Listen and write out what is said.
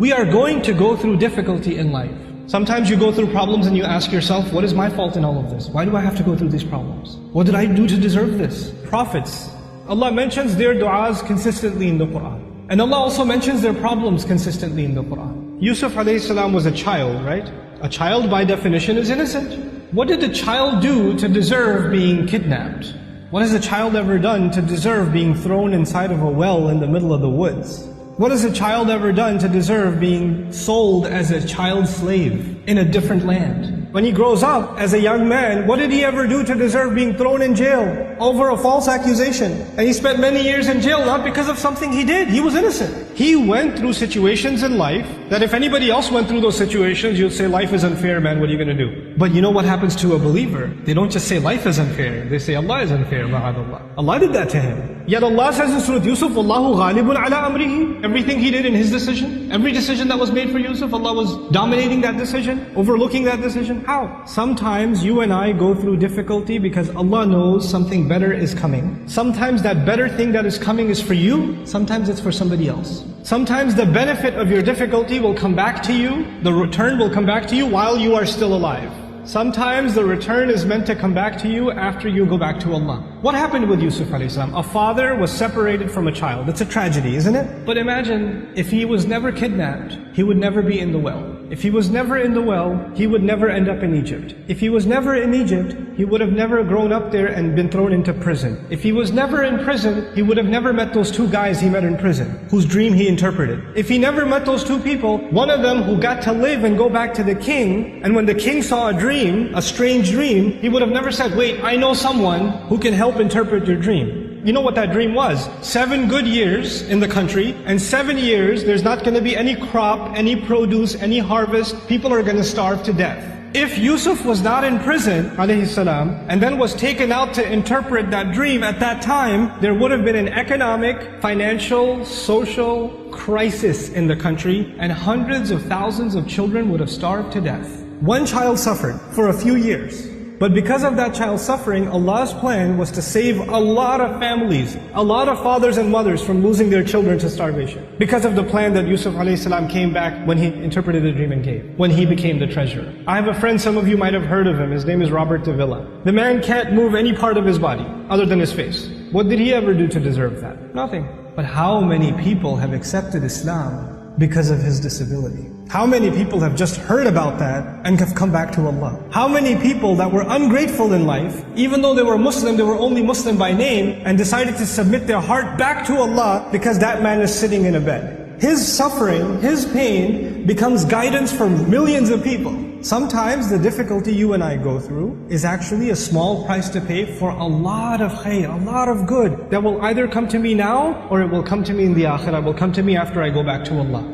We are going to go through difficulty in life. Sometimes you go through problems and you ask yourself, what is my fault in all of this? Why do I have to go through these problems? What did I do to deserve this? Prophets, Allah mentions their du'as consistently in the Quran. And Allah also mentions their problems consistently in the Quran. Yusuf alayhi salam was a child, right? A child by definition is innocent. What did the child do to deserve being kidnapped? What has a child ever done to deserve being thrown inside of a well in the middle of the woods? What has a child ever done to deserve being sold as a child slave in a different land? When he grows up as a young man, what did he ever do to deserve being thrown in jail over a false accusation? And he spent many years in jail not because of something he did. He was innocent. He went through situations in life that if anybody else went through those situations, you'd say, life is unfair, man, what are you going to do? But you know what happens to a believer? They don't just say life is unfair. They say Allah is unfair, ma'adallah. Allah did that to him. Yet Allah says in Surah Yusuf, Wallahu ghalibun ala amrihi. Everything he did in his decision, every decision that was made for Yusuf, Allah was dominating that decision, overlooking that decision. How? Sometimes you and I go through difficulty because Allah knows something better is coming. Sometimes that better thing that is coming is for you, sometimes it's for somebody else. Sometimes the benefit of your difficulty will come back to you, the return will come back to you while you are still alive. Sometimes the return is meant to come back to you after you go back to Allah. What happened with Yusuf alayhi salam? A father was separated from a child. It's a tragedy, isn't it? But imagine if he was never kidnapped, he would never be in the well. If he was never in the well, he would never end up in Egypt. If he was never in Egypt, he would have never grown up there and been thrown into prison. If he was never in prison, he would have never met those two guys he met in prison, whose dream he interpreted. If he never met those two people, one of them who got to live and go back to the king, and when the king saw a dream, a strange dream, he would have never said, wait, I know someone who can help interpret your dream. You know what that dream was? 7 good years in the country, and 7 years there's not going to be any crop, any produce, any harvest. People are going to starve to death. If Yusuf was not in prison, alayhi salam, and then was taken out to interpret that dream at that time, there would have been an economic, financial, social crisis in the country, and hundreds of thousands of children would have starved to death. One child suffered for a few years. But because of that child's suffering, Allah's plan was to save a lot of families, a lot of fathers and mothers from losing their children to starvation. Because of the plan that Yusuf alayhi salam came back when he interpreted the dream and gave, when he became the treasurer. I have a friend, some of you might have heard of him, his name is Robert de Villa. The man can't move any part of his body other than his face. What did he ever do to deserve that? Nothing. But how many people have accepted Islam because of his disability? How many people have just heard about that and have come back to Allah? How many people that were ungrateful in life, even though they were Muslim, they were only Muslim by name, and decided to submit their heart back to Allah because that man is sitting in a bed. His suffering, his pain becomes guidance for millions of people. Sometimes the difficulty you and I go through is actually a small price to pay for a lot of khair, a lot of good that will either come to me now or it will come to me in the akhirah, will come to me after I go back to Allah.